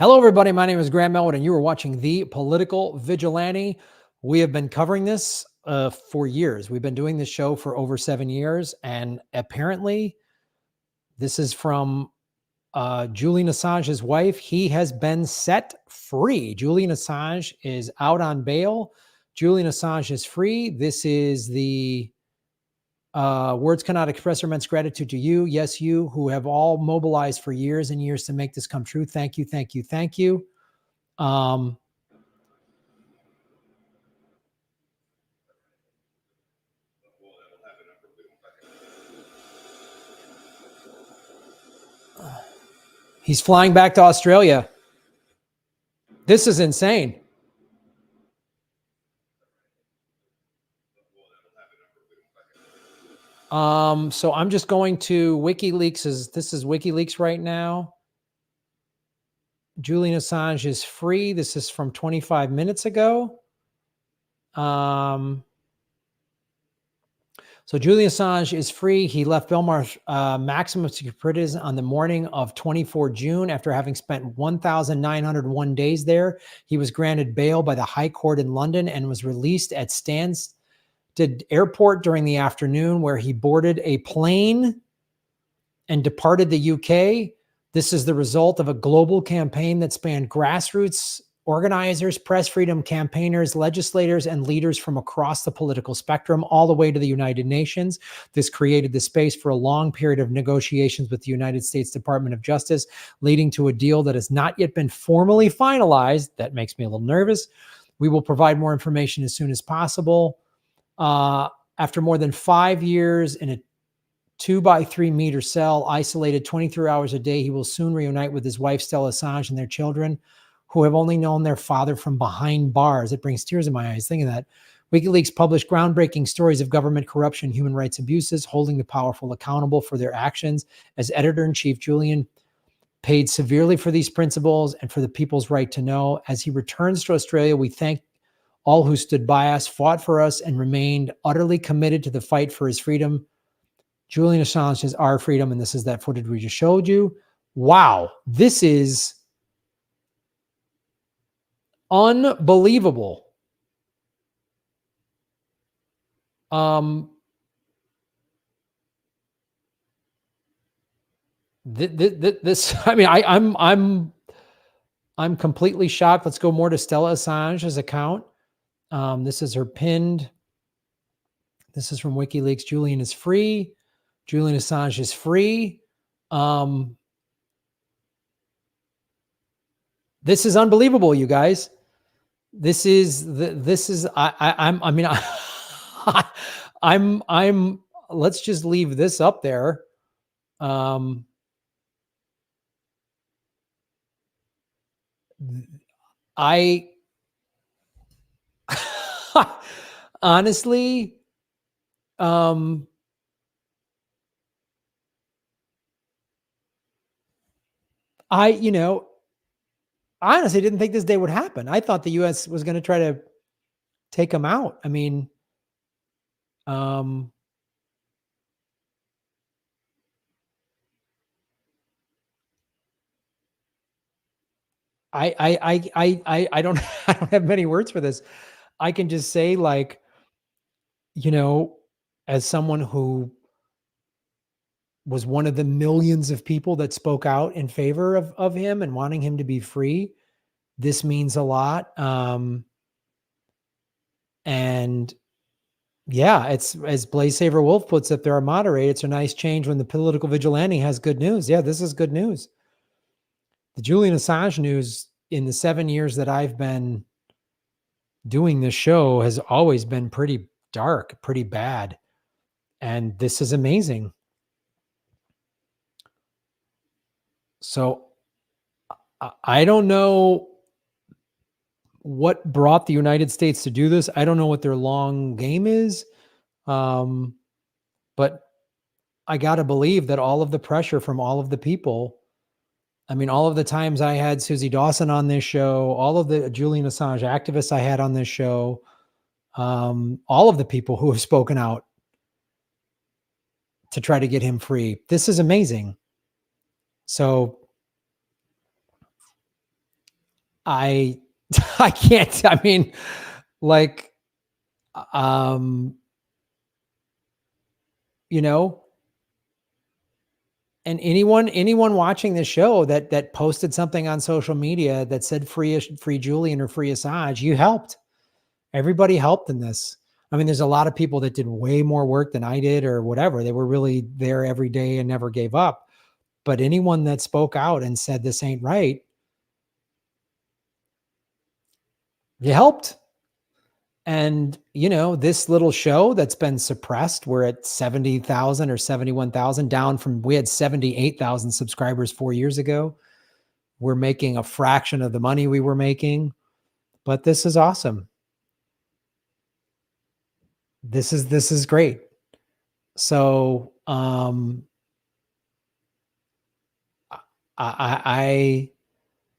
Hello, everybody. My name is Graham Elwood, and you are watching The Political Vigilante. We have been covering this for years. We've been doing this show for over 7 years, and apparently this is from Julian Assange's wife. He has been set free. Julian Assange is out on bail. Julian Assange is free. This is the words cannot express immense gratitude to you. Yes, you who have all mobilized for years and years to make this come true. Thank you, thank you, thank you. He's flying back to Australia. This is insane. So I'm just going to WikiLeaks. This is WikiLeaks right now. Julian Assange is free. This is from 25 minutes ago. So Julian Assange is free. He left Belmarsh maximum security prison on the morning of 24 June after having spent 1,901 days there. He was granted bail by the High Court in London and was released at Stansted Airport during the afternoon, where he boarded a plane and departed the UK. This is the result of a global campaign that spanned grassroots organizers, press freedom campaigners, legislators, and leaders from across the political spectrum, all the way to the United Nations. This created the space for a long period of negotiations with the United States Department of Justice, leading to a deal that has not yet been formally finalized. That makes me a little nervous. We will provide more information as soon as possible. After more than 5 years in a 2 by 3 meter cell, isolated 23 hours a day, he will soon reunite with his wife, Stella Assange, and their children, who have only known their father from behind bars. It brings tears in my eyes thinking that. WikiLeaks published groundbreaking stories of government corruption and human rights abuses, holding the powerful accountable for their actions. As editor-in-chief, Julian paid severely for these principles and for the people's right to know. As he returns to Australia, we thank all who stood by us, fought for us, and remained utterly committed to the fight for his freedom. Julian Assange is our freedom, and this is that footage we just showed you. Wow, this is unbelievable. This, I mean, I'm completely shocked. Let's go more to Stella Assange's account. This is her pinned. This is from WikiLeaks. Julian is free. Julian Assange is free. This is unbelievable, you guys. Let's just leave this up there. Honestly, I honestly didn't think this day would happen. I thought the U.S. was going to try to take him out. I mean, I don't I don't have many words for this. I can just say, like, as someone who was one of the millions of people that spoke out in favor of him and wanting him to be free, this means a lot. And yeah, it's, as Blaze Saver Wolf puts it, there are moderated. It's a nice change when the political vigilante has good news. Yeah, this is good news. The Julian Assange news in the 7 years that I've been doing this show has always been pretty dark, pretty bad. And this is amazing. So I don't know what brought the United States to do this. I don't know what their long game is. But I got to believe that all of the pressure from all of the people, I mean, all of the times I had Susie Dawson on this show, all of the Julian Assange activists I had on this show, all of the people who have spoken out to try to get him free. This is amazing. So I I can't. I mean, like, um, you know, and anyone watching this show that posted something on social media that said free Julian or free Assange, you helped. Everybody helped in this. I mean, there's a lot of people that did way more work than I did or whatever. They were really there every day and never gave up. But anyone that spoke out and said this ain't right, you helped. And, this little show that's been suppressed, we're at 70,000 or 71,000, down from, we had 78,000 subscribers 4 years ago. We're making a fraction of the money we were making, but this is awesome. This is great. So, I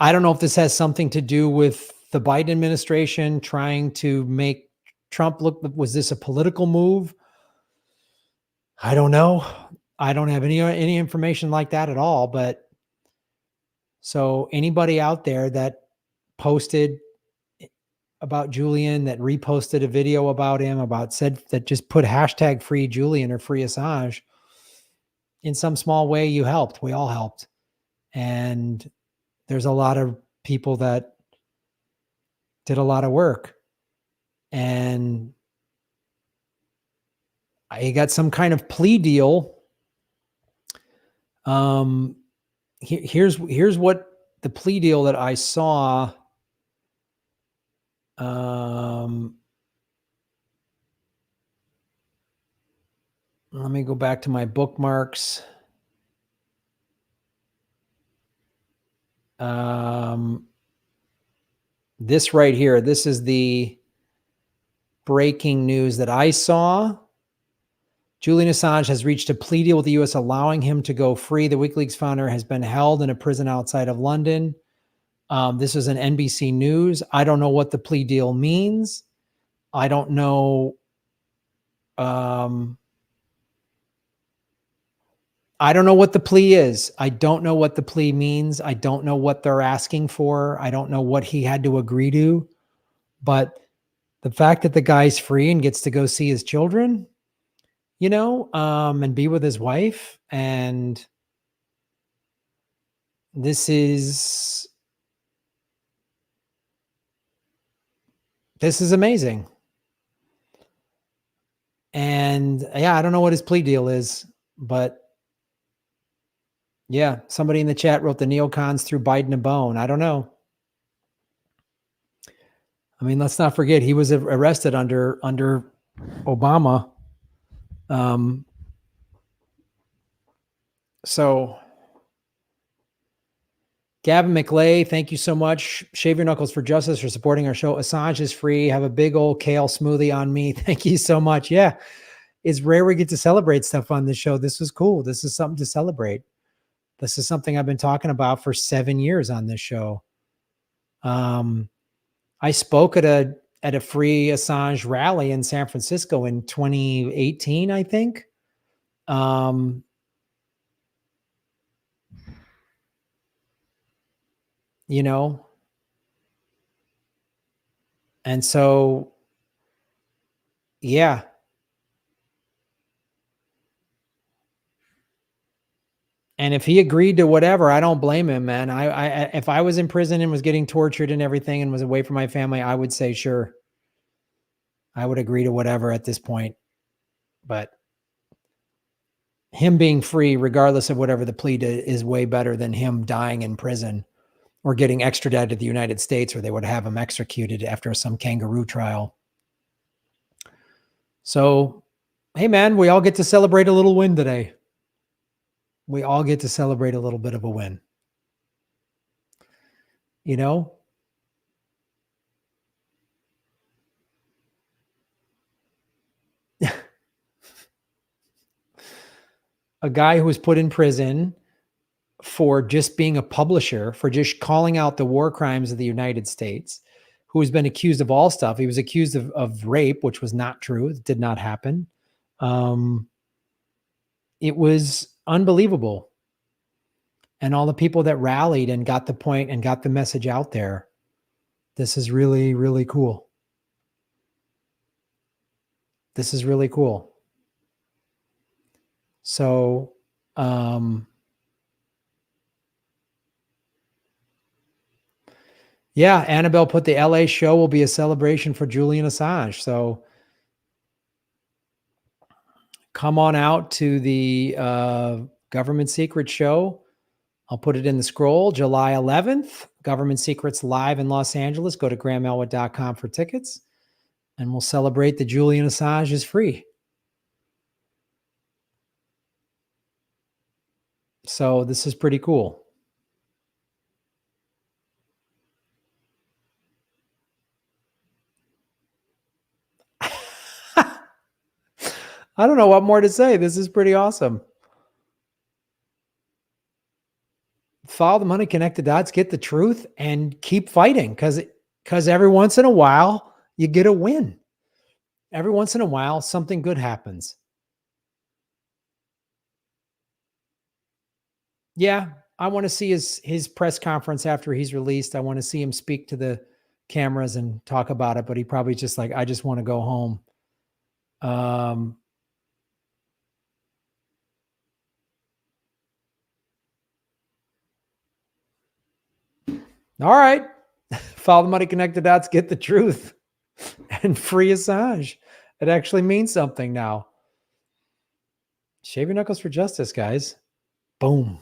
don't know if this has something to do with the Biden administration trying to make Trump look. Was this a political move? I don't know. I don't have any information like that at all. But so anybody out there that posted about Julian, that reposted a video about him, that just put hashtag free Julian or free Assange, in some small way, you helped. We all helped. And there's a lot of people that did a lot of work. And I got some kind of plea deal. Here's what the plea deal that I saw. Let me go back to my bookmarks. This right here, this is the breaking news that I saw. Julian Assange has reached a plea deal with the U.S. allowing him to go free. The WikiLeaks founder has been held in a prison outside of London. This is an NBC News. I don't know what the plea deal means. I don't know. I don't know what the plea is. I don't know what the plea means. I don't know what they're asking for. I don't know what he had to agree to. But the fact that the guy's free and gets to go see his children, and be with his wife, and this is amazing. And yeah, I don't know what his plea deal is, but yeah, somebody in the chat wrote the neocons threw Biden a bone. I don't know. I mean, let's not forget he was arrested under Obama. So Gavin McLay, thank you so much. Shave Your Knuckles for Justice for supporting our show. Assange is free. Have a big old kale smoothie on me. Thank you so much. Yeah, it's rare we get to celebrate stuff on this show. This was cool. This is something to celebrate. This is something I've been talking about for 7 years on this show. I spoke at a free Assange rally in San Francisco in 2018, I think. And so, yeah. And if he agreed to whatever, I don't blame him, man. If I was in prison and was getting tortured and everything and was away from my family, I would say, sure, I would agree to whatever at this point. But him being free, regardless of whatever the plea is way better than him dying in prison or getting extradited to the United States, where they would have him executed after some kangaroo trial. So, hey, man, we all get to celebrate a little win today. We all get to celebrate a little bit of a win. A guy who was put in prison for just being a publisher, for just calling out the war crimes of the United States, who has been accused of all stuff. He was accused of rape, which was not true. It did not happen. It was unbelievable. And all the people that rallied and got the point and got the message out there. This is really, really cool. This is really cool. So, yeah, Annabelle put the LA show will be a celebration for Julian Assange. So come on out to the Government Secret show. I'll put it in the scroll. July 11th, Government Secrets live in Los Angeles. Go to grahamelwood.com for tickets, and we'll celebrate that Julian Assange is free. So this is pretty cool. I don't know what more to say. This is pretty awesome. Follow the money, connect the dots, get the truth, and keep fighting, because every once in a while you get a win. Every once in a while something good happens. Yeah, I want to see his press conference after he's released. I want to see him speak to the cameras and talk about it, but he probably just like, I just want to go home. All right. Follow the money, connect the dots, get the truth, and free Assange. It actually means something now. Shave your knuckles for justice, guys. Boom.